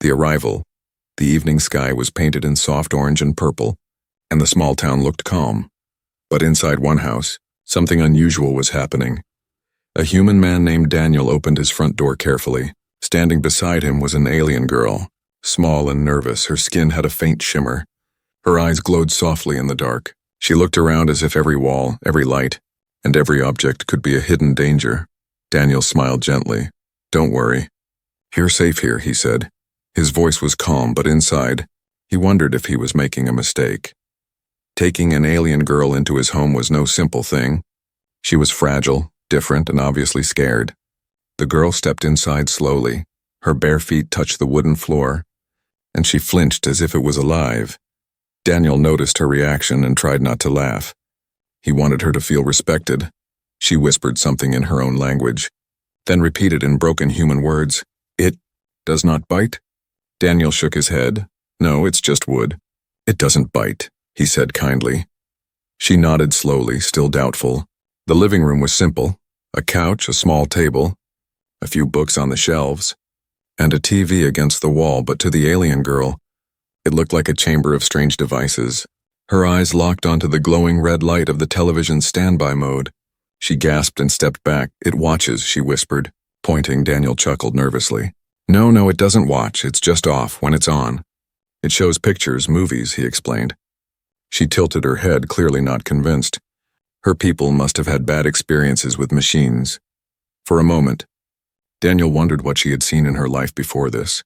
The arrival. The evening sky was painted in soft orange and purple, and the small town looked calm. But inside one house, something unusual was happening. A human man named Daniel opened his front door carefully. Standing beside him was an alien girl, small and nervous. Her skin had a faint shimmer. Her eyes glowed softly in the dark. She looked around as if every wall, every light, and every object could be a hidden danger. Daniel smiled gently. "Don't worry. You're safe here," he said. His voice was calm, but inside, he wondered if he was making a mistake. Taking an alien girl into his home was no simple thing. She was fragile, different, and obviously scared. The girl stepped inside slowly. Her bare feet touched the wooden floor, and she flinched as if it was alive. Daniel noticed her reaction and tried not to laugh. He wanted her to feel respected. She whispered something in her own language, then repeated in broken human words, "It does not bite?" Daniel shook his head. "No, it's just wood." "It doesn't bite," he said kindly. She nodded slowly, still doubtful. The living room was simple: a couch, a small table, a few books on the shelves, and a TV against the wall, but to the alien girl, it looked like a chamber of strange devices. Her eyes locked onto the glowing red light of the television's standby mode. She gasped and stepped back. "It watches," she whispered, pointing. Daniel chuckled nervously. No, it doesn't watch. It's just off when it's on. It shows pictures, movies," he explained. She tilted her head, clearly not convinced. Her people must have had bad experiences with machines. For a moment, Daniel wondered what she had seen in her life before this.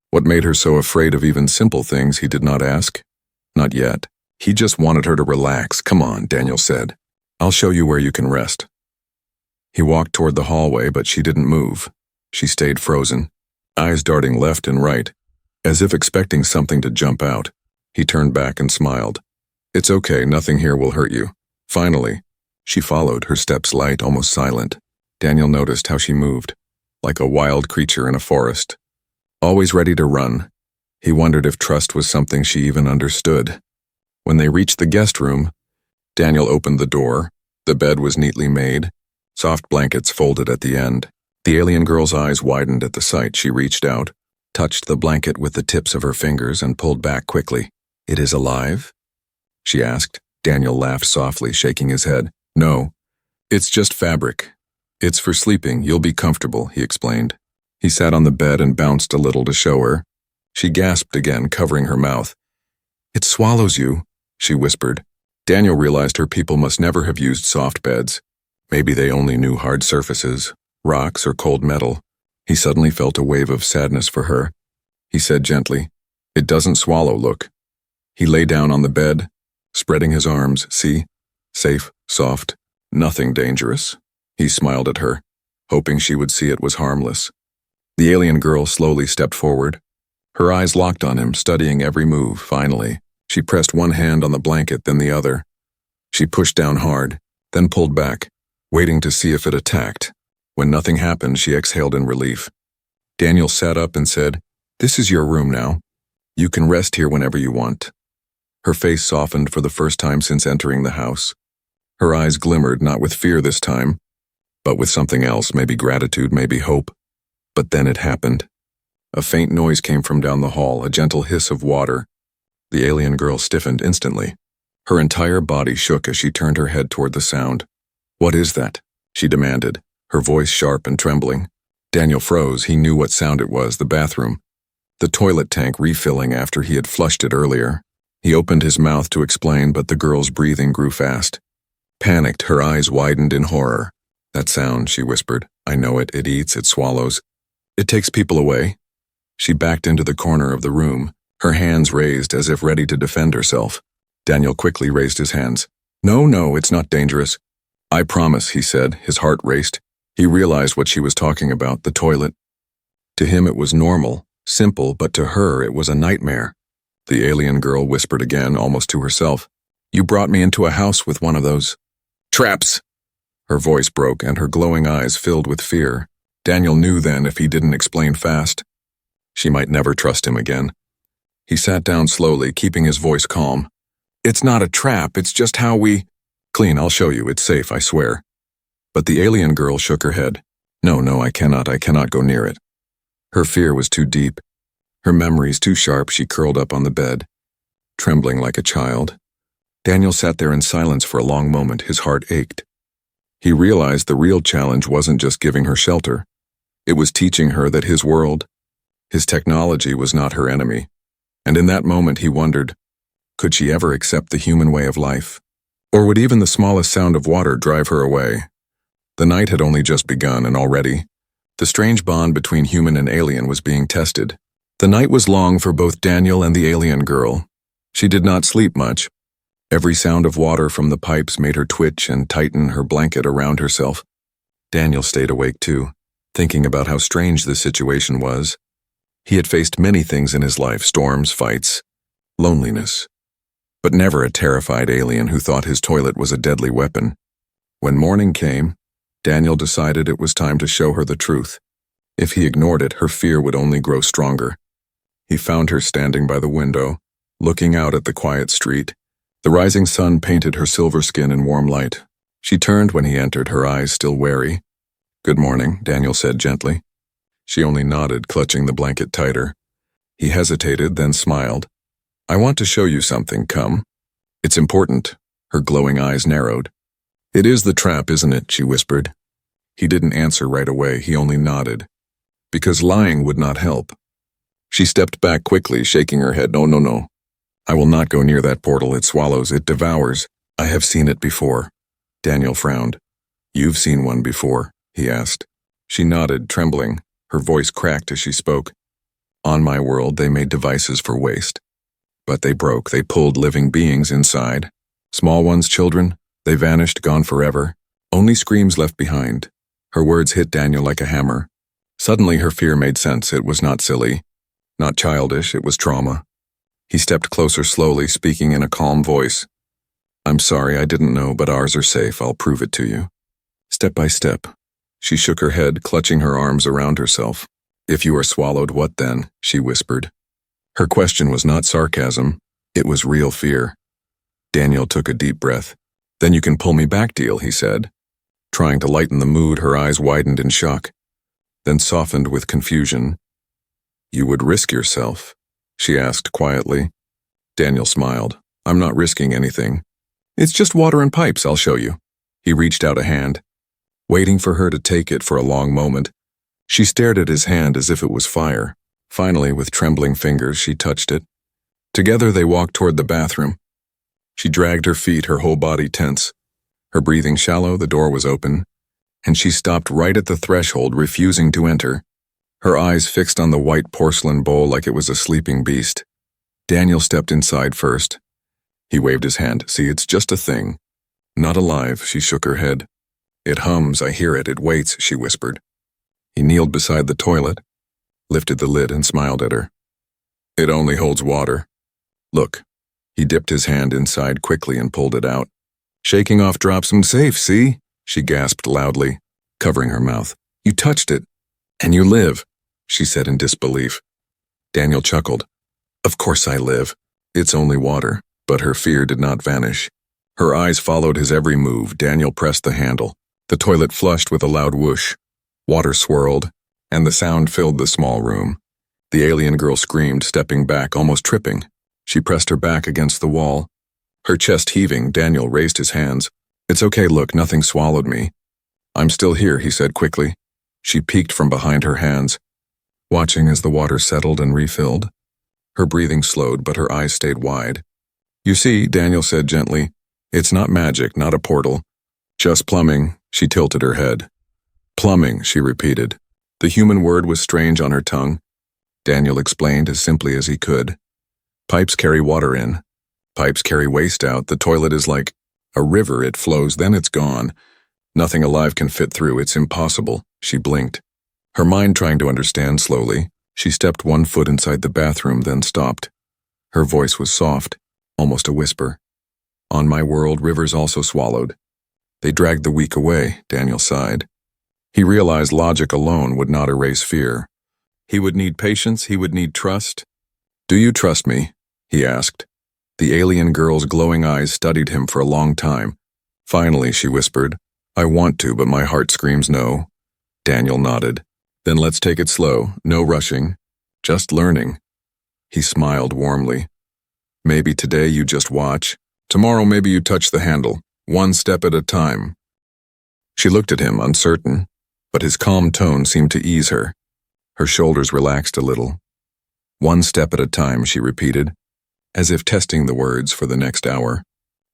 What made her so afraid of even simple things he did not ask? Not yet. He just wanted her to relax. "Come on," Daniel said. "I'll show you where you can rest." He walked toward the hallway, but she didn't move. She stayed frozen, eyes darting left and right, as if expecting something to jump out. He turned back and smiled. "It's okay, nothing here will hurt you." Finally, she followed, her steps light, almost silent. Daniel noticed how she moved, like a wild creature in a forest, always ready to run. He wondered if trust was something she even understood. When they reached the guest room, Daniel opened the door. The bed was neatly made, soft blankets folded at the end. The alien girl's eyes widened at the sight. She reached out, touched the blanket with the tips of her fingers, and pulled back quickly. "It is alive?" she asked. Daniel laughed softly, shaking his head. "No, it's just fabric. It's for sleeping. You'll be comfortable," he explained. He sat on the bed and bounced a little to show her. She gasped again, covering her mouth. "It swallows you," she whispered. Daniel realized her people must never have used soft beds. Maybe they only knew hard surfaces, rocks or cold metal. He suddenly felt a wave of sadness for her. He said gently, "It doesn't swallow, look." He lay down on the bed, spreading his arms. "See? Safe, soft, nothing dangerous." He smiled at her, hoping she would see it was harmless. The alien girl slowly stepped forward. Her eyes locked on him, studying every move. Finally, she pressed one hand on the blanket, then the other. She pushed down hard, then pulled back, waiting to see if it attacked. When nothing happened, she exhaled in relief. Daniel sat up and said, "This is your room now. You can rest here whenever you want." Her face softened for the first time since entering the house. Her eyes glimmered, not with fear this time, but with something else, maybe gratitude, maybe hope. But then it happened. A faint noise came from down the hall, a gentle hiss of water. The alien girl stiffened instantly. Her entire body shook as she turned her head toward the sound. "What is that?" she demanded, her voice sharp and trembling. Daniel froze. He knew what sound it was, the bathroom. The toilet tank refilling after he had flushed it earlier. He opened his mouth to explain, but the girl's breathing grew fast. Panicked, her eyes widened in horror. "That sound," she whispered. "I know it. It eats, it swallows. It takes people away." She backed into the corner of the room, her hands raised as if ready to defend herself. Daniel quickly raised his hands. No, it's not dangerous." "I promise," he said. His heart raced. He realized what she was talking about, the toilet. To him it was normal, simple, but to her it was a nightmare. The alien girl whispered again, almost to herself. "You brought me into a house with one of those traps." Her voice broke and her glowing eyes filled with fear. Daniel knew then if he didn't explain fast, she might never trust him again. He sat down slowly, keeping his voice calm. "It's not a trap, it's just how we—" "Clean, I'll show you, it's safe, I swear." But the alien girl shook her head. No, I cannot go near it." Her fear was too deep. Her memories too sharp, she curled up on the bed, trembling like a child. Daniel sat there in silence for a long moment, his heart ached. He realized the real challenge wasn't just giving her shelter. It was teaching her that his world, his technology, was not her enemy. And in that moment he wondered, could she ever accept the human way of life? Or would even the smallest sound of water drive her away? The night had only just begun, and already, the strange bond between human and alien was being tested. The night was long for both Daniel and the alien girl. She did not sleep much. Every sound of water from the pipes made her twitch and tighten her blanket around herself. Daniel stayed awake too, thinking about how strange this situation was. He had faced many things in his life: storms, fights, loneliness, but never a terrified alien who thought his toilet was a deadly weapon. When morning came, Daniel decided it was time to show her the truth. If he ignored it, her fear would only grow stronger. He found her standing by the window, looking out at the quiet street. The rising sun painted her silver skin in warm light. She turned when he entered, her eyes still wary. "Good morning," Daniel said gently. She only nodded, clutching the blanket tighter. He hesitated, then smiled. "I want to show you something, come." "It's important." Her glowing eyes narrowed. "It is the trap, isn't it?" she whispered. He didn't answer right away, he only nodded. Because lying would not help. She stepped back quickly, shaking her head. "No, no, no. I will not go near that portal. It swallows, it devours. I have seen it before." Daniel frowned. "You've seen one before?" he asked. She nodded, trembling. Her voice cracked as she spoke. "On my world, they made devices for waste. But they broke. They pulled living beings inside. Small ones, children. They vanished, gone forever. Only screams left behind." Her words hit Daniel like a hammer. Suddenly her fear made sense. It was not silly, not childish, it was trauma. He stepped closer slowly, speaking in a calm voice. "I'm sorry, I didn't know, but ours are safe. I'll prove it to you. Step by step." She shook her head, clutching her arms around herself. "If you are swallowed, what then?" she whispered. Her question was not sarcasm, it was real fear. Daniel took a deep breath. "Then you can pull me back, deal," he said. Trying to lighten the mood, her eyes widened in shock, then softened with confusion. "You would risk yourself?" she asked quietly. Daniel smiled. "I'm not risking anything. It's just water and pipes, I'll show you." He reached out a hand, waiting for her to take it for a long moment. She stared at his hand as if it was fire. Finally, with trembling fingers, she touched it. Together they walked toward the bathroom. She dragged her feet, her whole body tense. Her breathing shallow, the door was open, and she stopped right at the threshold, refusing to enter. Her eyes fixed on the white porcelain bowl like it was a sleeping beast. Daniel stepped inside first. He waved his hand. "See, it's just a thing. Not alive," she shook her head. "It hums, I hear it, it waits," she whispered. He kneeled beside the toilet, lifted the lid and smiled at her. "It only holds water. Look." He dipped his hand inside quickly and pulled it out. "Shaking off drops, I'm safe, see?" she gasped loudly, covering her mouth. "You touched it, and you live," she said in disbelief. Daniel chuckled. "Of course I live. It's only water." But her fear did not vanish. Her eyes followed his every move. Daniel pressed the handle. The toilet flushed with a loud whoosh. Water swirled, and the sound filled the small room. The alien girl screamed, stepping back, almost tripping. She pressed her back against the wall. Her chest heaving, Daniel raised his hands. "It's okay, look, nothing swallowed me." "I'm still here," he said quickly. She peeked from behind her hands, watching as the water settled and refilled. Her breathing slowed, but her eyes stayed wide. "You see," Daniel said gently, "it's not magic, not a portal. Just plumbing." She tilted her head. "Plumbing," she repeated. The human word was strange on her tongue. Daniel explained as simply as he could. "Pipes carry water in. Pipes carry waste out. The toilet is like a river. It flows, then it's gone. Nothing alive can fit through. It's impossible." She blinked, her mind trying to understand slowly. She stepped one foot inside the bathroom, then stopped. Her voice was soft, almost a whisper. "On my world, rivers also swallowed. They dragged the weak away," Daniel sighed. He realized logic alone would not erase fear. He would need patience, he would need trust. "Do you trust me?" he asked. The alien girl's glowing eyes studied him for a long time. Finally, she whispered, "I want to, but my heart screams no." Daniel nodded. "Then let's take it slow, no rushing, just learning." He smiled warmly. Maybe today you just watch. Tomorrow maybe you touch the handle, one step at a time. She looked at him, uncertain, but his calm tone seemed to ease her. Her shoulders relaxed a little. One step at a time, she repeated, as if testing the words for the next hour.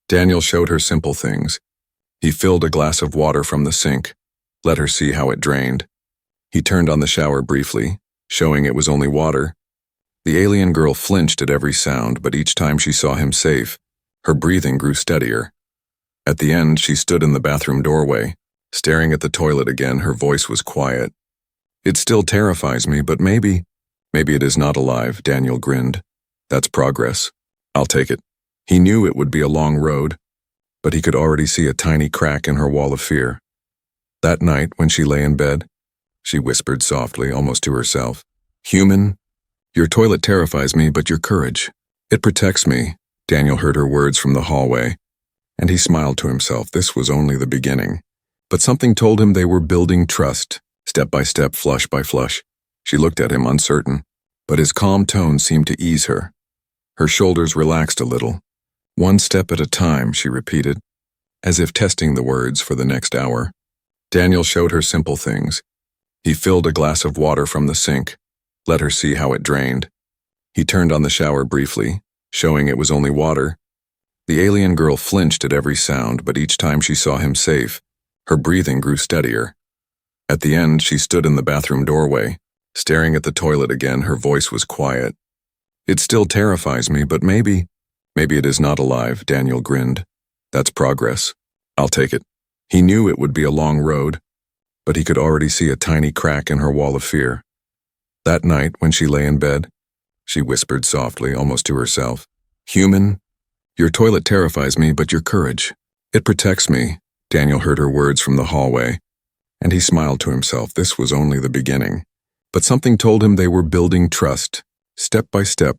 Daniel showed her simple things. He filled a glass of water from the sink, let her see how it drained. He turned on the shower briefly, showing it was only water. The alien girl flinched at every sound, but each time she saw him safe, her breathing grew steadier. At the end, she stood in the bathroom doorway, staring at the toilet again. Her voice was quiet. It still terrifies me, but maybe it is not alive, Daniel grinned. That's progress. I'll take it. He knew it would be a long road, but he could already see a tiny crack in her wall of fear. That night, when she lay in bed, she whispered softly, almost to herself, "Human, your toilet terrifies me, but your courage, it protects me." Daniel heard her words from the hallway, and he smiled to himself. This was only the beginning. But something told him they were building trust, step by step, flush by flush. She looked at him, uncertain, but his calm tone seemed to ease her. Her shoulders relaxed a little. One step at a time, she repeated, as if testing the words for the next hour. Daniel showed her simple things. He filled a glass of water from the sink, let her see how it drained. He turned on the shower briefly, showing it was only water. The alien girl flinched at every sound, but each time she saw him safe, her breathing grew steadier. At the end, she stood in the bathroom doorway, staring at the toilet again. Her voice was quiet. It still terrifies me, but maybe it is not alive, Daniel grinned. That's progress. I'll take it. He knew it would be a long road, but he could already see a tiny crack in her wall of fear. That night, when she lay in bed, she whispered softly, almost to herself, "Human, your toilet terrifies me, but your courage, it protects me." Daniel heard her words from the hallway, and he smiled to himself. This was only the beginning. But something told him they were building trust, step by step,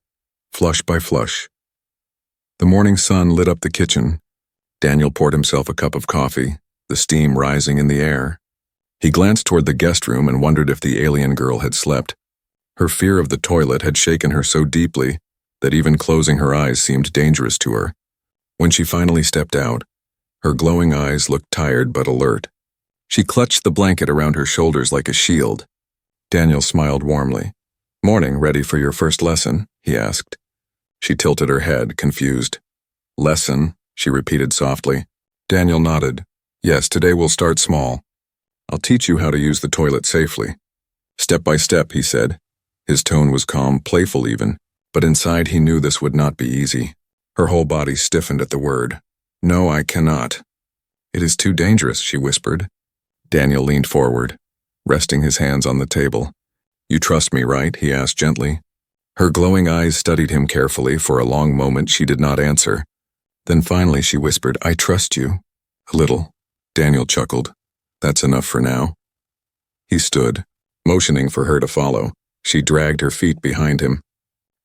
flush by flush. The morning sun lit up the kitchen. Daniel poured himself a cup of coffee, the steam rising in the air. He glanced toward the guest room and wondered if the alien girl had slept. Her fear of the toilet had shaken her so deeply that even closing her eyes seemed dangerous to her. When she finally stepped out, her glowing eyes looked tired but alert. She clutched the blanket around her shoulders like a shield. Daniel smiled warmly. "Morning, ready for your first lesson?" he asked. She tilted her head, confused. "Lesson?" she repeated softly. Daniel nodded. "Yes, today we'll start small. I'll teach you how to use the toilet safely." "Step by step," he said. His tone was calm, playful even, but inside he knew this would not be easy. Her whole body stiffened at the word. "No, I cannot." "It is too dangerous," she whispered. Daniel leaned forward, resting his hands on the table. "You trust me, right?" he asked gently. Her glowing eyes studied him carefully. For a long moment she did not answer. Then finally she whispered, "I trust you." "A little." Daniel chuckled. "That's enough for now." He stood, motioning for her to follow. She dragged her feet behind him.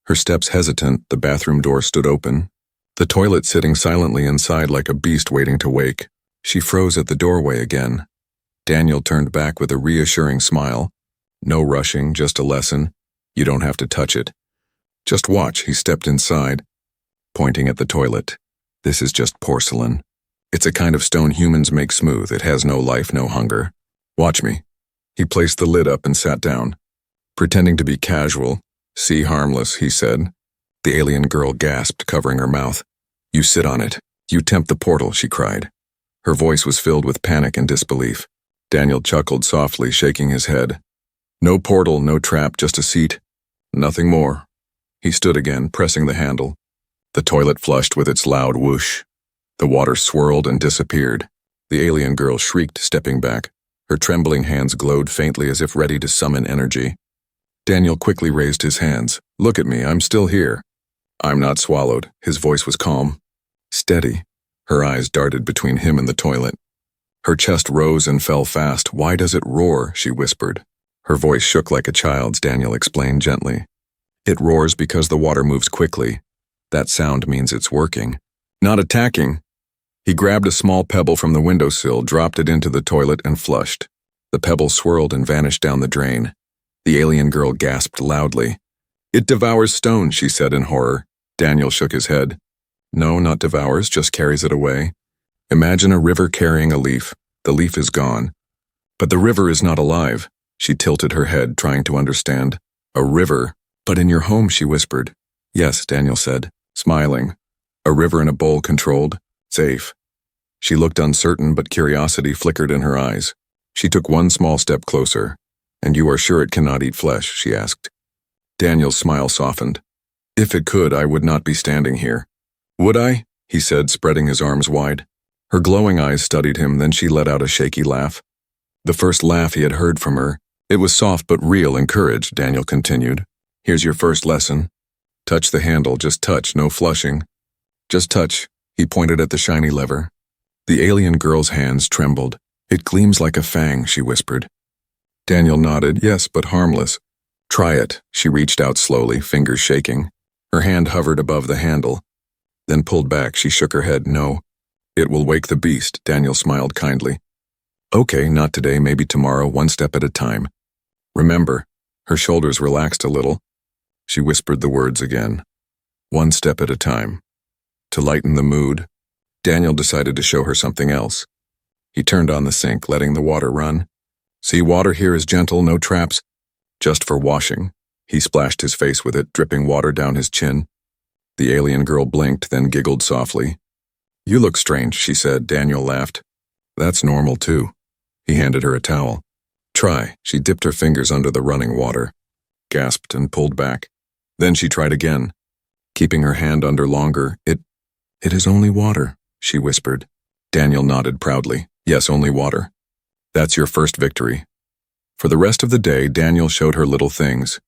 Her steps hesitant, the bathroom door stood open. The toilet sitting silently inside like a beast waiting to wake. She froze at the doorway again. Daniel turned back with a reassuring smile. "No rushing, just a lesson. You don't have to touch it. Just watch." He stepped inside, pointing at the toilet. "This is just porcelain. It's a kind of stone humans make smooth. It has no life, no hunger. Watch me." He placed the lid up and sat down. Pretending to be casual, "See, harmless," he said. The alien girl gasped, covering her mouth. "You sit on it. You tempt the portal," she cried. Her voice was filled with panic and disbelief. Daniel chuckled softly, shaking his head. "No portal, no trap, just a seat. Nothing more." He stood again, pressing the handle. The toilet flushed with its loud whoosh. The water swirled and disappeared. The alien girl shrieked, stepping back. Her trembling hands glowed faintly as if ready to summon energy. Daniel quickly raised his hands. "Look at me, I'm still here." "I'm not swallowed." His voice was calm. "Steady." Her eyes darted between him and the toilet. Her chest rose and fell fast. "Why does it roar?" she whispered. Her voice shook like a child's. Daniel explained gently. "It roars because the water moves quickly. That sound means it's working. Not attacking." He grabbed a small pebble from the windowsill, dropped it into the toilet, and flushed. The pebble swirled and vanished down the drain. The alien girl gasped loudly. It devours stone, she said in horror. Daniel shook his head. No, not devours, just carries it away. Imagine a river carrying a leaf. The leaf is gone. But the river is not alive. She tilted her head, trying to understand. A river? But in your home, she whispered. Yes, Daniel said, smiling. A river in a bowl controlled, safe. She looked uncertain, but curiosity flickered in her eyes. She took one small step closer. And you are sure it cannot eat flesh, she asked. Daniel's smile softened. If it could, I would not be standing here. Would I? He said, spreading his arms wide. Her glowing eyes studied him, then she let out a shaky laugh. The first laugh he had heard from her. It was soft but real and courage, Daniel continued. Here's your first lesson. Touch the handle, just touch, no flushing. Just touch, he pointed at the shiny lever. The alien girl's hands trembled. It gleams like a fang, she whispered. Daniel nodded, yes, but harmless. Try it, she reached out slowly, fingers shaking. Her hand hovered above the handle. Then pulled back, she shook her head, no. It will wake the beast, Daniel smiled kindly. Okay, not today, maybe tomorrow, one step at a time. Remember, her shoulders relaxed a little. She whispered the words again. One step at a time. To lighten the mood, Daniel decided to show her something else. He turned on the sink, letting the water run. See, water here is gentle, no traps. Just for washing. He splashed his face with it, dripping water down his chin. The alien girl blinked, then giggled softly. You look strange, she said. Daniel laughed. That's normal, too. He handed her a towel. Try. She dipped her fingers under the running water, gasped and pulled back. Then she tried again, keeping her hand under longer. It is only water, she whispered. Daniel nodded proudly. Yes, only water. That's your first victory. For the rest of the day, Daniel showed her little things.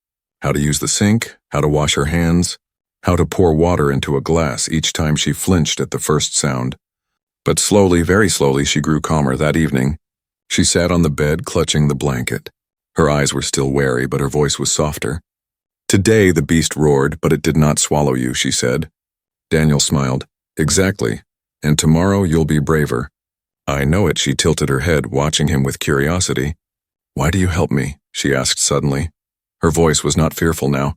How to use the sink, how to wash her hands, how to pour water into a glass each time she flinched at the first sound. But slowly, very slowly, she grew calmer that evening. She sat on the bed, clutching the blanket. Her eyes were still wary, but her voice was softer. Today the beast roared, but it did not swallow you, she said. Daniel smiled. Exactly. And tomorrow you'll be braver. I know it, she tilted her head, watching him with curiosity. Why do you help me? She asked suddenly. Her voice was not fearful now.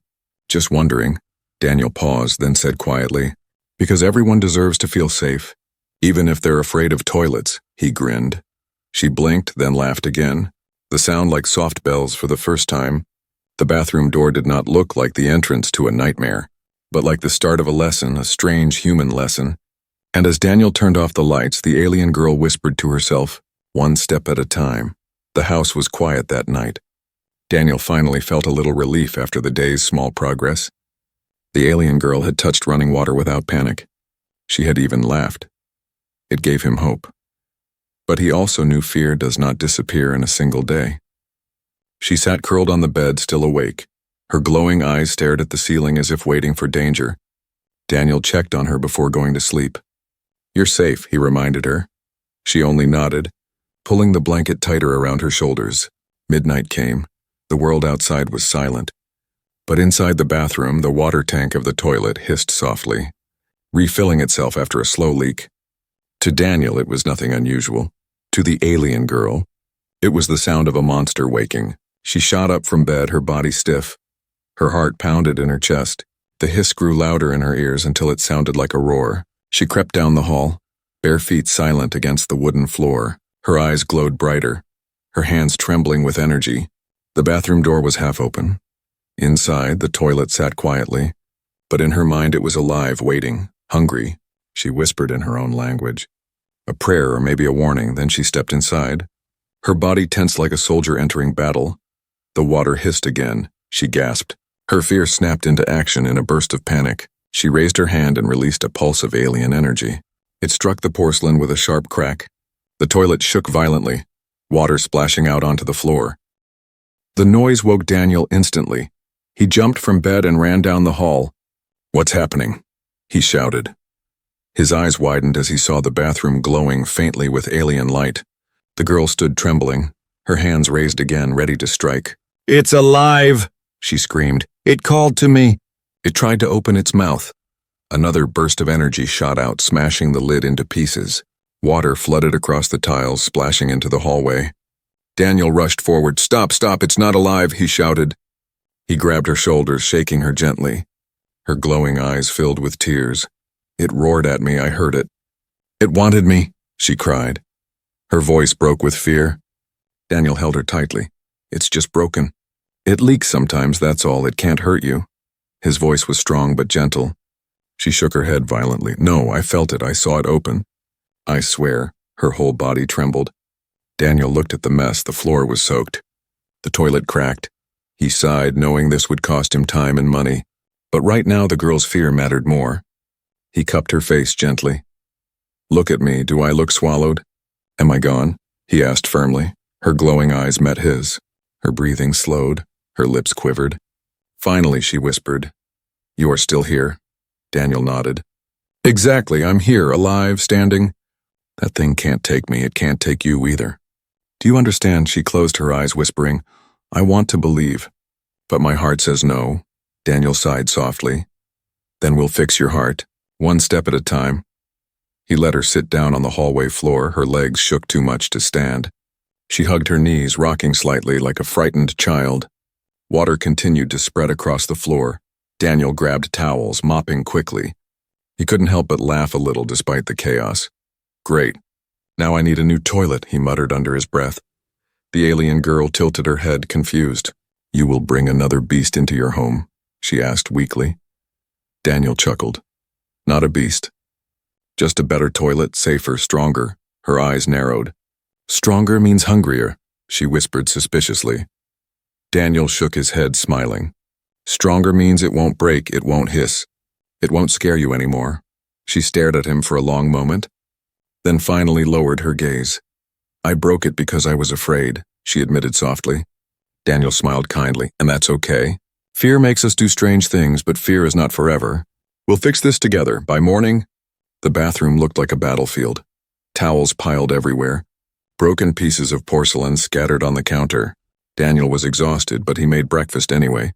Just wondering. Daniel paused, then said quietly, because everyone deserves to feel safe, even if they're afraid of toilets, he grinned. She blinked, then laughed again, the sound like soft bells for the first time. The bathroom door did not look like the entrance to a nightmare, but like the start of a lesson, a strange human lesson. And as Daniel turned off the lights, the alien girl whispered to herself, one step at a time. The house was quiet that night. Daniel finally felt a little relief after the day's small progress. The alien girl had touched running water without panic. She had even laughed. It gave him hope. But he also knew fear does not disappear in a single day. She sat curled on the bed, still awake. Her glowing eyes stared at the ceiling as if waiting for danger. Daniel checked on her before going to sleep. You're safe, he reminded her. She only nodded, pulling the blanket tighter around her shoulders. Midnight came. The world outside was silent. But inside the bathroom, the water tank of the toilet hissed softly, refilling itself after a slow leak. To Daniel, it was nothing unusual. To the alien girl, it was the sound of a monster waking. She shot up from bed, her body stiff. Her heart pounded in her chest. The hiss grew louder in her ears until it sounded like a roar. She crept down the hall, bare feet silent against the wooden floor. Her eyes glowed brighter, her hands trembling with energy. The bathroom door was half open. Inside, the toilet sat quietly, but in her mind it was alive, waiting, hungry. She whispered in her own language. A prayer or maybe a warning, then she stepped inside. Her body tensed like a soldier entering battle. The water hissed again. She gasped. Her fear snapped into action in a burst of panic. She raised her hand and released a pulse of alien energy. It struck the porcelain with a sharp crack. The toilet shook violently, water splashing out onto the floor. The noise woke Daniel instantly. He jumped from bed and ran down the hall. What's happening? He shouted. His eyes widened as he saw the bathroom glowing faintly with alien light. The girl stood trembling, her hands raised again, ready to strike. It's alive, she screamed. It called to me. It tried to open its mouth. Another burst of energy shot out, smashing the lid into pieces. Water flooded across the tiles, splashing into the hallway. Daniel rushed forward. Stop, stop, it's not alive, he shouted. He grabbed her shoulders, shaking her gently. Her glowing eyes filled with tears. It roared at me, I heard it. It wanted me, she cried. Her voice broke with fear. Daniel held her tightly. It's just broken. It leaks sometimes, that's all. It can't hurt you. His voice was strong but gentle. She shook her head violently. No, I felt it. I saw it open. I swear. Her whole body trembled. Daniel looked at the mess. The floor was soaked. The toilet cracked. He sighed, knowing this would cost him time and money. But right now the girl's fear mattered more. He cupped her face gently. Look at me. Do I look swallowed? Am I gone? He asked firmly. Her glowing eyes met his. Her breathing slowed. Her lips quivered. Finally, she whispered, You are still here? Daniel nodded. Exactly, I'm here, alive, standing. That thing can't take me, it can't take you either. Do you understand? She closed her eyes, whispering, I want to believe. But my heart says no. Daniel sighed softly. Then we'll fix your heart, one step at a time. He let her sit down on the hallway floor, her legs shook too much to stand. She hugged her knees, rocking slightly like a frightened child. Water continued to spread across the floor. Daniel grabbed towels, mopping quickly. He couldn't help but laugh a little despite the chaos. Great. Now I need a new toilet, he muttered under his breath. The alien girl tilted her head, confused. You will bring another beast into your home? She asked weakly. Daniel chuckled. Not a beast. Just a better toilet, safer, stronger. Her eyes narrowed. Stronger means hungrier, she whispered suspiciously. Daniel shook his head, smiling. Stronger means it won't break, it won't hiss. It won't scare you anymore. She stared at him for a long moment, then finally lowered her gaze. I broke it because I was afraid, she admitted softly. Daniel smiled kindly, and that's okay. Fear makes us do strange things, but fear is not forever. We'll fix this together. By morning, the bathroom looked like a battlefield. Towels piled everywhere. Broken pieces of porcelain scattered on the counter. Daniel was exhausted, but he made breakfast anyway.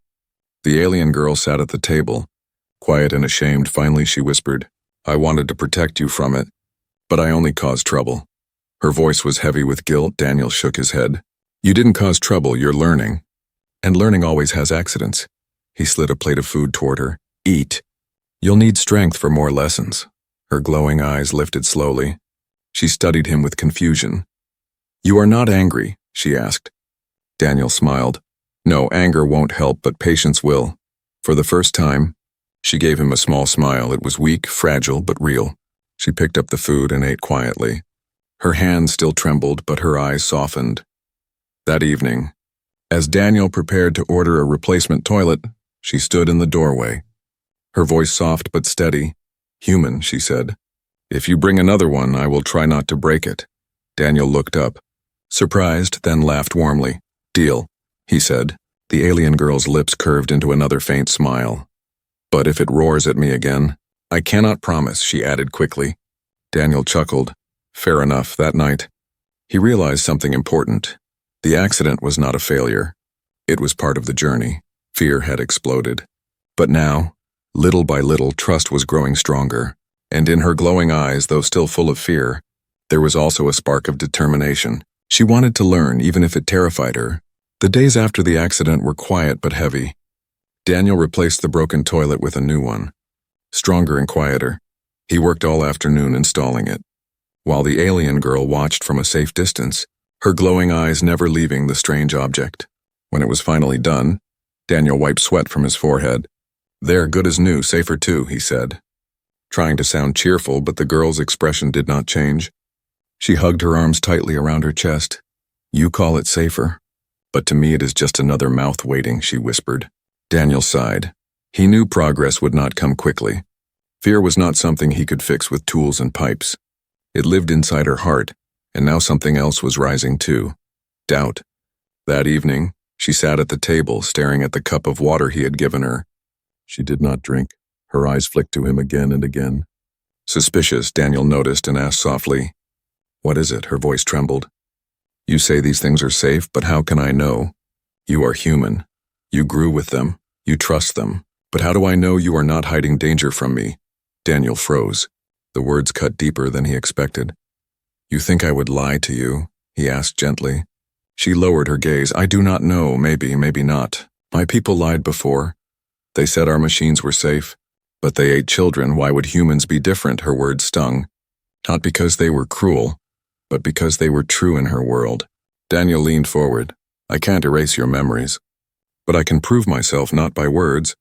The alien girl sat at the table. Quiet and ashamed, finally she whispered, I wanted to protect you from it, but I only caused trouble. Her voice was heavy with guilt. Daniel shook his head. You didn't cause trouble, you're learning. And learning always has accidents. He slid a plate of food toward her. Eat. You'll need strength for more lessons. Her glowing eyes lifted slowly. She studied him with confusion. You are not angry, she asked. Daniel smiled. No, anger won't help, but patience will. For the first time, she gave him a small smile. It was weak, fragile, but real. She picked up the food and ate quietly. Her hands still trembled, but her eyes softened. That evening, as Daniel prepared to order a replacement toilet, she stood in the doorway. Her voice soft but steady. Human, she said. If you bring another one, I will try not to break it. Daniel looked up, surprised, then laughed warmly. Deal, he said. The alien girl's lips curved into another faint smile. But if it roars at me again, I cannot promise, she added quickly. Daniel chuckled. Fair enough. That night, he realized something important. The accident was not a failure. It was part of the journey. Fear had exploded. But now, little by little, trust was growing stronger. And in her glowing eyes, though still full of fear, there was also a spark of determination. She wanted to learn, even if it terrified her. The days after the accident were quiet but heavy. Daniel replaced the broken toilet with a new one. Stronger and quieter. He worked all afternoon installing it, while the alien girl watched from a safe distance, her glowing eyes never leaving the strange object. When it was finally done, Daniel wiped sweat from his forehead. There, good as new, safer too, he said, trying to sound cheerful, but the girl's expression did not change. She hugged her arms tightly around her chest. You call it safer, but to me it is just another mouth waiting, she whispered. Daniel sighed. He knew progress would not come quickly. Fear was not something he could fix with tools and pipes. It lived inside her heart, and now something else was rising too. Doubt. That evening, she sat at the table, staring at the cup of water he had given her. She did not drink. Her eyes flicked to him again and again. Suspicious, Daniel noticed and asked softly, What is it? Her voice trembled. You say these things are safe, but how can I know? You are human. You grew with them. You trust them. But how do I know you are not hiding danger from me? Daniel froze. The words cut deeper than he expected. You think I would lie to you? He asked gently. She lowered her gaze. I do not know, maybe, maybe not. My people lied before. They said our machines were safe, but they ate children. Why would humans be different? Her words stung. Not because they were cruel, but because they were true in her world. Daniel leaned forward. I can't erase your memories, but I can prove myself not by words,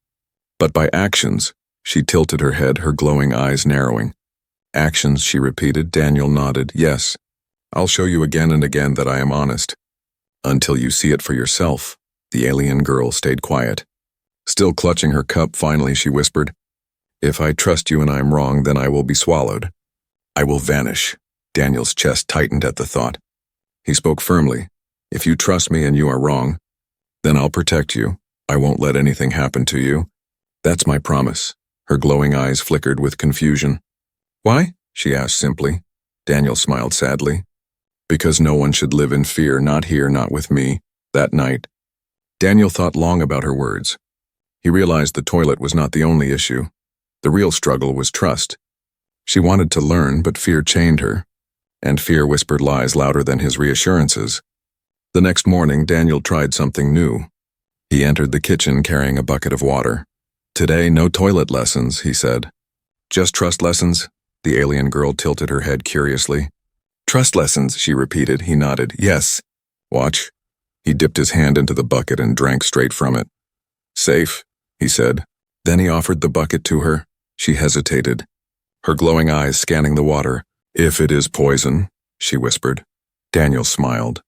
but by actions. She tilted her head, her glowing eyes narrowing. Actions, she repeated. Daniel nodded. Yes, I'll show you again and again that I am honest. Until you see it for yourself. The alien girl stayed quiet. Still clutching her cup, finally she whispered, If I trust you and I'm wrong, then I will be swallowed. I will vanish. Daniel's chest tightened at the thought. He spoke firmly. If you trust me and you are wrong, then I'll protect you. I won't let anything happen to you. That's my promise. Her glowing eyes flickered with confusion. Why? She asked simply. Daniel smiled sadly. Because no one should live in fear, not here, not with me. That night, Daniel thought long about her words. He realized the toilet was not the only issue. The real struggle was trust. She wanted to learn, but fear chained her, and fear whispered lies louder than his reassurances. The next morning, Daniel tried something new. He entered the kitchen carrying a bucket of water. Today, no toilet lessons, he said. Just trust lessons? The alien girl tilted her head curiously. Trust lessons, she repeated. He nodded. Yes. Watch. He dipped his hand into the bucket and drank straight from it. Safe, he said. Then he offered the bucket to her. She hesitated, her glowing eyes scanning the water. If it is poison, she whispered. Daniel smiled.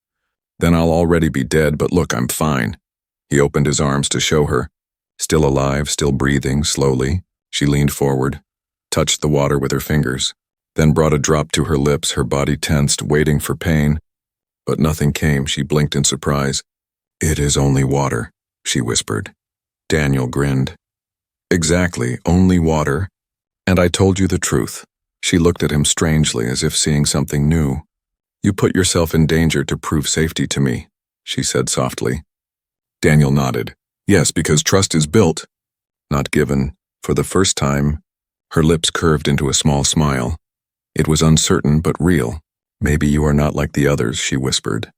Then I'll already be dead, but look, I'm fine. He opened his arms to show her. Still alive, still breathing, slowly. She leaned forward, touched the water with her fingers, then brought a drop to her lips, her body tensed, waiting for pain. But nothing came. She blinked in surprise. It is only water, she whispered. Daniel grinned. Exactly, only water. And I told you the truth. She looked at him strangely, as if seeing something new. You put yourself in danger to prove safety to me, she said softly. Daniel nodded. Yes, because trust is built, not given. For the first time, her lips curved into a small smile. It was uncertain but real. Maybe you are not like the others, she whispered.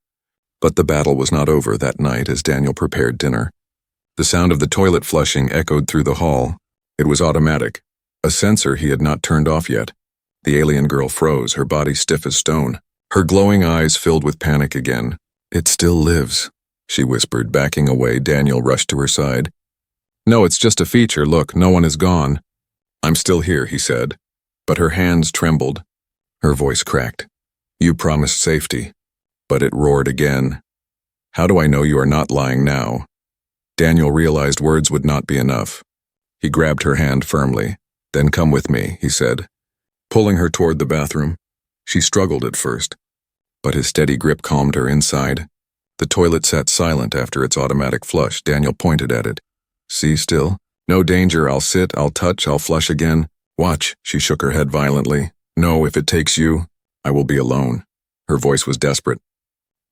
But the battle was not over that night as Daniel prepared dinner. The sound of the toilet flushing echoed through the hall. It was automatic, a sensor he had not turned off yet. The alien girl froze, her body stiff as stone. Her glowing eyes filled with panic again. It still lives, she whispered, backing away. Daniel rushed to her side. No, it's just a feature. Look, no one is gone. I'm still here, he said. But her hands trembled. Her voice cracked. You promised safety. But it roared again. How do I know you are not lying now? Daniel realized words would not be enough. He grabbed her hand firmly. Then come with me, he said, pulling her toward the bathroom. She struggled at first, but his steady grip calmed her inside. The toilet sat silent after its automatic flush. Daniel pointed at it. See still? No danger. I'll sit, I'll touch, I'll flush again. Watch. She shook her head violently. No, if it takes you, I will be alone. Her voice was desperate.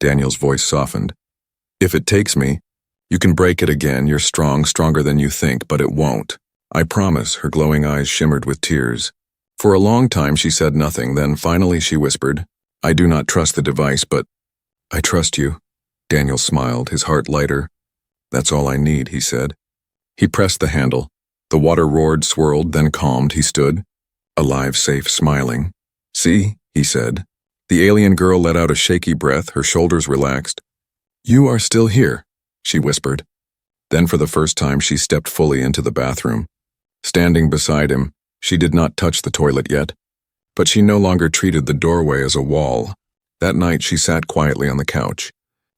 Daniel's voice softened. If it takes me, you can break it again. You're strong, stronger than you think, but it won't. I promise. Her glowing eyes shimmered with tears. For a long time she said nothing, then finally she whispered, I do not trust the device, but I trust you. Daniel smiled, his heart lighter. That's all I need, he said. He pressed the handle. The water roared, swirled, then calmed. He stood, alive, safe, smiling. See, he said. The alien girl let out a shaky breath, her shoulders relaxed. You are still here, she whispered. Then for the first time she stepped fully into the bathroom. Standing beside him, she did not touch the toilet yet, but she no longer treated the doorway as a wall. That night she sat quietly on the couch,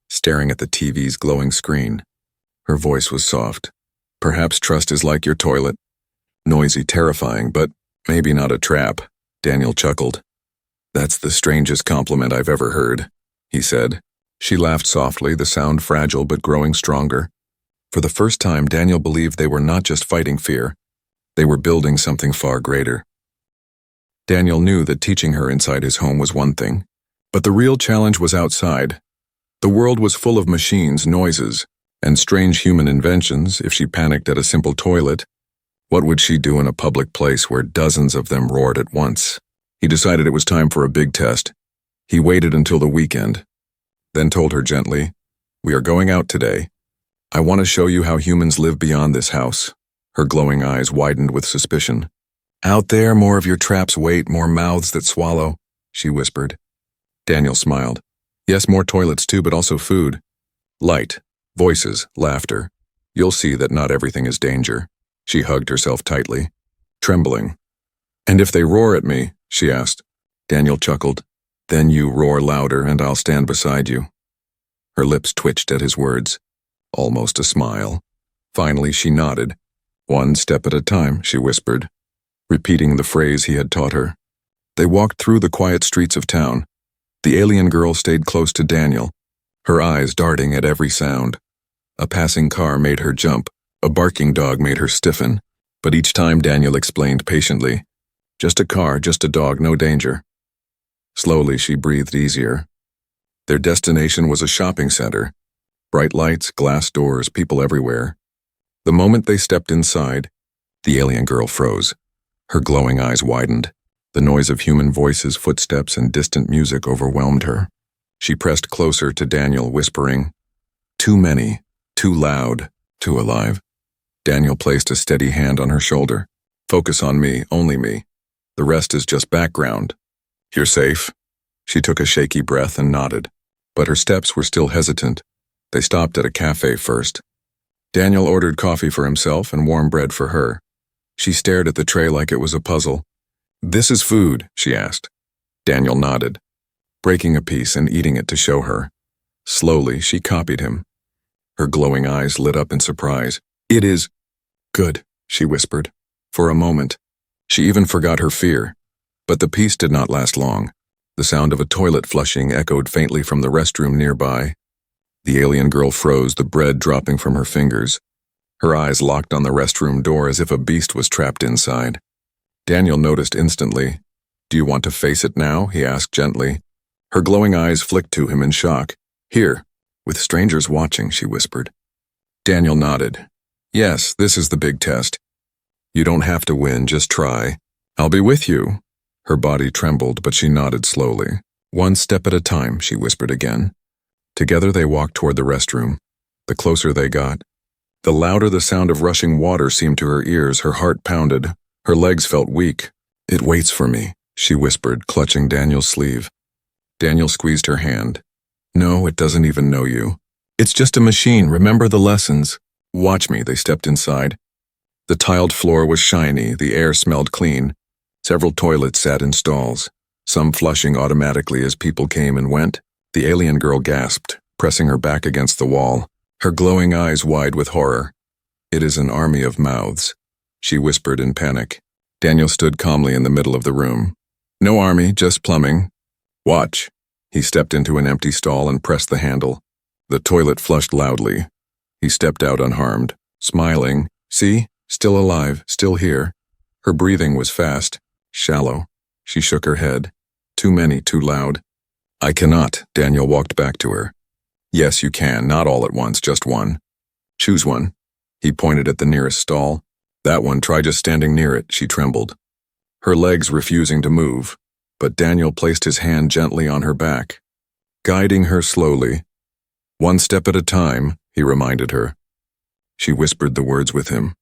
staring at the TV's glowing screen. Her voice was soft. Perhaps trust is like your toilet. Noisy, terrifying, but maybe not a trap. Daniel chuckled. That's the strangest compliment I've ever heard, he said. She laughed softly, the sound fragile but growing stronger. For the first time, Daniel believed they were not just fighting fear. They were building something far greater. Daniel knew that teaching her inside his home was one thing, but the real challenge was outside. The world was full of machines, noises, and strange human inventions. If she panicked at a simple toilet, what would she do in a public place where dozens of them roared at once? He decided it was time for a big test. He waited until the weekend, then told her gently, We are going out today. I want to show you how humans live beyond this house. Her glowing eyes widened with suspicion. Out there, more of your traps wait, more mouths that swallow, she whispered. Daniel smiled. Yes, more toilets too, but also food. Light, voices, laughter. You'll see that not everything is danger. She hugged herself tightly, trembling. And if they roar at me, she asked. Daniel chuckled. Then you roar louder and I'll stand beside you. Her lips twitched at his words. Almost a smile. Finally, she nodded. One step at a time, she whispered, repeating the phrase he had taught her. They walked through the quiet streets of town. The alien girl stayed close to Daniel, her eyes darting at every sound. A passing car made her jump, a barking dog made her stiffen, but each time Daniel explained patiently, just a car, just a dog, no danger. Slowly she breathed easier. Their destination was a shopping center. Bright lights, glass doors, people everywhere. The moment they stepped inside, the alien girl froze. Her glowing eyes widened. The noise of human voices, footsteps, and distant music overwhelmed her. She pressed closer to Daniel, whispering, Too many, too loud, too alive. Daniel placed a steady hand on her shoulder. Focus on me, only me. The rest is just background. You're safe. She took a shaky breath and nodded. But her steps were still hesitant. They stopped at a cafe first. Daniel ordered coffee for himself and warm bread for her. She stared at the tray like it was a puzzle. This is food, she asked. Daniel nodded, breaking a piece and eating it to show her. Slowly, she copied him. Her glowing eyes lit up in surprise. It is good, she whispered. For a moment, she even forgot her fear. But the peace did not last long. The sound of a toilet flushing echoed faintly from the restroom nearby. The alien girl froze, the bread dropping from her fingers. Her eyes locked on the restroom door as if a beast was trapped inside. Daniel noticed instantly. Do you want to face it now? He asked gently. Her glowing eyes flicked to him in shock. Here, with strangers watching, she whispered. Daniel nodded. Yes, this is the big test. You don't have to win, just try. I'll be with you. Her body trembled, but she nodded slowly. One step at a time, she whispered again. Together they walked toward the restroom. The closer they got, the louder the sound of rushing water seemed to her ears. Her heart pounded. Her legs felt weak. It waits for me, she whispered, clutching Daniel's sleeve. Daniel squeezed her hand. No, it doesn't even know you. It's just a machine, remember the lessons. Watch me, they stepped inside. The tiled floor was shiny, the air smelled clean. Several toilets sat in stalls, some flushing automatically as people came and went. The alien girl gasped, pressing her back against the wall, her glowing eyes wide with horror. It is an army of mouths, she whispered in panic. Daniel stood calmly in the middle of the room. No army, just plumbing. Watch. He stepped into an empty stall and pressed the handle. The toilet flushed loudly. He stepped out unharmed, smiling. See? Still alive, still here. Her breathing was fast, shallow. She shook her head. Too many, too loud. I cannot, Daniel walked back to her. Yes, you can, not all at once, just one. Choose one. He pointed at the nearest stall. That one, try just standing near it, she trembled. Her legs refusing to move, but Daniel placed his hand gently on her back, guiding her slowly. One step at a time, he reminded her. She whispered the words with him.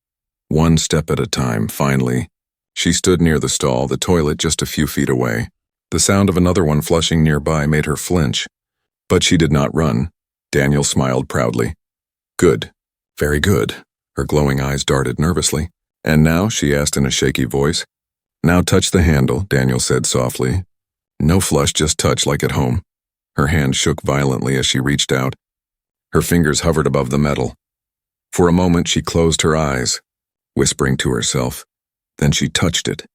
One step at a time, finally. She stood near the stall, the toilet just a few feet away. The sound of another one flushing nearby made her flinch. But she did not run. Daniel smiled proudly. Good. Very good. Her glowing eyes darted nervously. And now, she asked in a shaky voice. Now touch the handle, Daniel said softly. No flush, just touch like at home. Her hand shook violently as she reached out. Her fingers hovered above the metal. For a moment, she closed her eyes, whispering to herself. Then she touched it,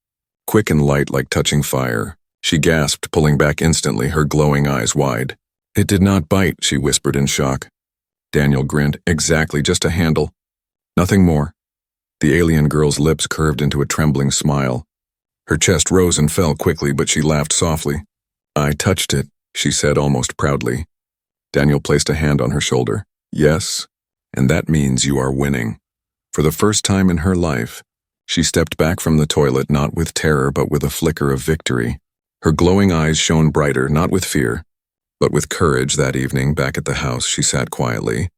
quick and light like touching fire. She gasped, pulling back instantly, her glowing eyes wide. It did not bite, she whispered in shock. Daniel grinned. Exactly, just a handle. Nothing more. The alien girl's lips curved into a trembling smile. Her chest rose and fell quickly, but she laughed softly. I touched it, she said almost proudly. Daniel placed a hand on her shoulder. Yes, and that means you are winning. For the first time in her life, she stepped back from the toilet not with terror but with a flicker of victory. Her glowing eyes shone brighter, not with fear, but with courage. That evening, back at the house, she sat quietly,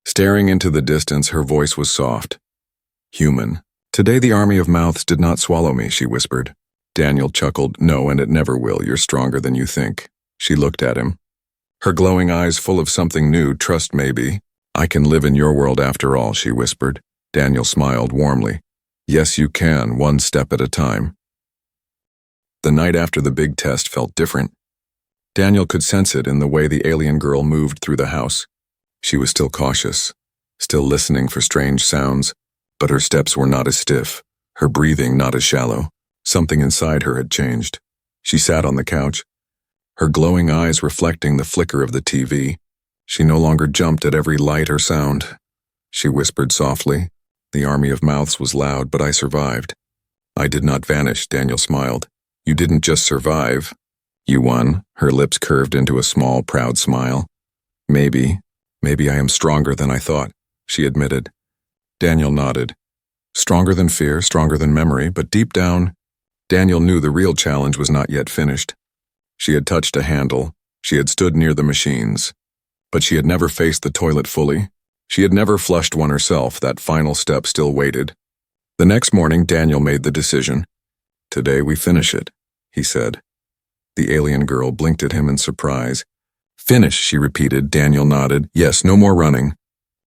Staring into the distance, her voice was soft. Human. Today the army of mouths did not swallow me, she whispered. Daniel chuckled. No, and it never will. You're stronger than you think. She looked at him. Her glowing eyes full of something new. Trust, maybe. I can live in your world after all, she whispered. Daniel smiled warmly. Yes, you can, one step at a time. The night after the big test felt different. Daniel could sense it in the way the alien girl moved through the house. She was still cautious, still listening for strange sounds, but her steps were not as stiff, her breathing not as shallow. Something inside her had changed. She sat on the couch, her glowing eyes reflecting the flicker of the TV. She no longer jumped at every light or sound. She whispered softly. The army of mouths was loud, but I survived. I did not vanish, Daniel smiled. You didn't just survive. You won. Her lips curved into a small, proud smile. Maybe I am stronger than I thought, she admitted. Daniel nodded. Stronger than fear, stronger than memory, but deep down, Daniel knew the real challenge was not yet finished. She had touched a handle. She had stood near the machines. But she had never faced the toilet fully. She had never flushed one herself. That final step still waited. The next morning, Daniel made the decision. Today we finish it, he said. The alien girl blinked at him in surprise. Finish, she repeated. Daniel nodded. Yes, no more running.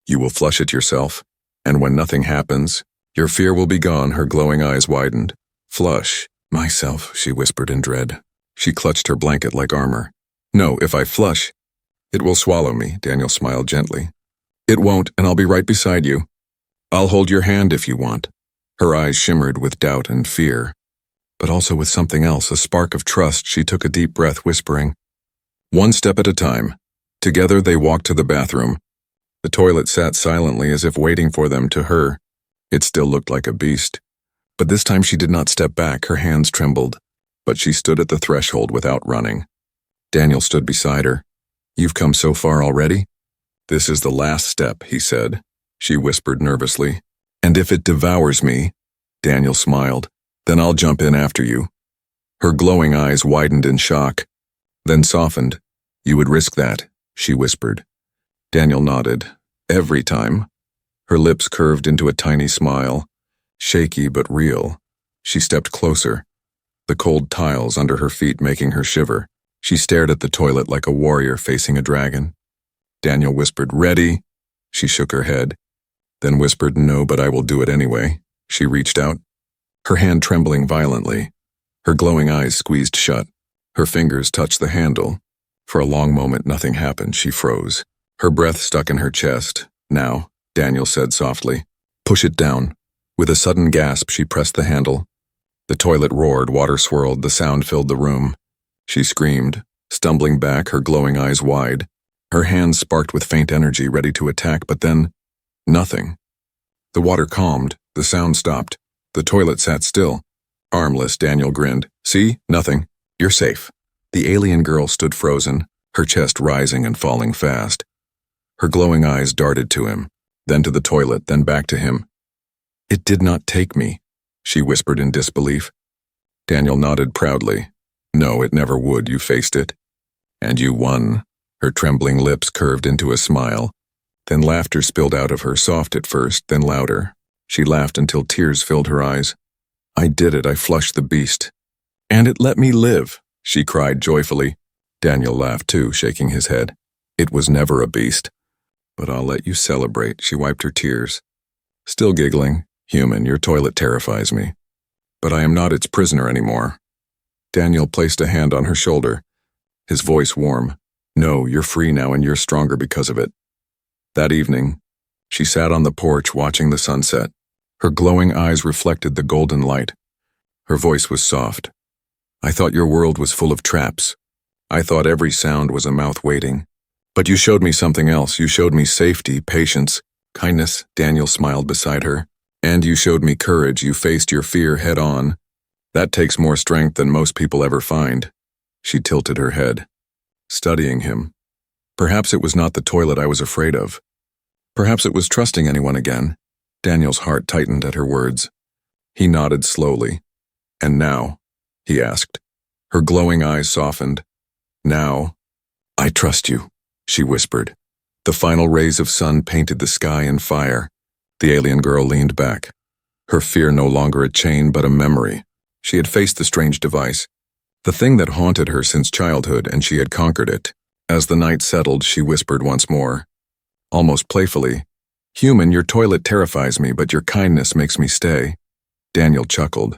You will flush it yourself. And when nothing happens, your fear will be gone. Her glowing eyes widened. Flush. Myself, she whispered in dread. She clutched her blanket like armor. No, if I flush, it will swallow me, Daniel smiled gently. It won't, and I'll be right beside you. I'll hold your hand if you want. Her eyes shimmered with doubt and fear, but also with something else, a spark of trust. She took a deep breath, whispering, one step at a time. Together they walked to the bathroom. The toilet sat silently as if waiting for them. To her, it still looked like a beast. But this time she did not step back. Her hands trembled, but she stood at the threshold without running. Daniel stood beside her. You've come so far already? This is the last step, he said. She whispered nervously. And if it devours me, Daniel smiled, then I'll jump in after you. Her glowing eyes widened in shock, then softened. You would risk that, she whispered. Daniel nodded. Every time. Her lips curved into a tiny smile, shaky but real. She stepped closer, the cold tiles under her feet making her shiver. She stared at the toilet like a warrior facing a dragon. Daniel whispered, ready? She shook her head, then whispered, no, but I will do it anyway. She reached out, her hand trembling violently. Her glowing eyes squeezed shut. Her fingers touched the handle. For a long moment, nothing happened. She froze. Her breath stuck in her chest. Now, Daniel said softly, push it down. With a sudden gasp, she pressed the handle. The toilet roared, water swirled, the sound filled the room. She screamed, stumbling back, her glowing eyes wide. Her hands sparked with faint energy, ready to attack, but then, nothing. The water calmed, the sound stopped. The toilet sat still. Armless, Daniel grinned. See? Nothing. You're safe. The alien girl stood frozen, her chest rising and falling fast. Her glowing eyes darted to him, then to the toilet, then back to him. It did not take me, she whispered in disbelief. Daniel nodded proudly. No, it never would. You faced it. And you won. Her trembling lips curved into a smile. Then laughter spilled out of her, soft at first, then louder. She laughed until tears filled her eyes. I did it. I flushed the beast. And it let me live, she cried joyfully. Daniel laughed too, shaking his head. It was never a beast. But I'll let you celebrate. She wiped her tears. Still giggling. Human, your toilet terrifies me. But I am not its prisoner anymore. Daniel placed a hand on her shoulder, his voice warm. No, you're free now and you're stronger because of it. That evening, she sat on the porch watching the sunset. Her glowing eyes reflected the golden light. Her voice was soft. I thought your world was full of traps. I thought every sound was a mouth waiting. But you showed me something else. You showed me safety, patience, kindness. Daniel smiled beside her. And you showed me courage. You faced your fear head on. That takes more strength than most people ever find. She tilted her head, studying him. Perhaps it was not the toilet I was afraid of. Perhaps it was trusting anyone again. Daniel's heart tightened at her words. He nodded slowly. And now? He asked. Her glowing eyes softened. Now? I trust you, she whispered. The final rays of sun painted the sky in fire. The alien girl leaned back. Her fear no longer a chain but a memory. She had faced the strange device, the thing that haunted her since childhood, and she had conquered it. As the night settled, she whispered once more, almost playfully, "Human, your toilet terrifies me, but your kindness makes me stay." Daniel chuckled.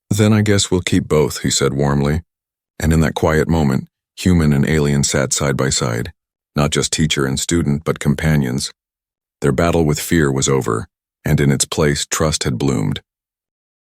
"Then I guess we'll keep both," he said warmly. And in that quiet moment, human and alien sat side by side, not just teacher and student, but companions. Their battle with fear was over, and in its place, trust had bloomed.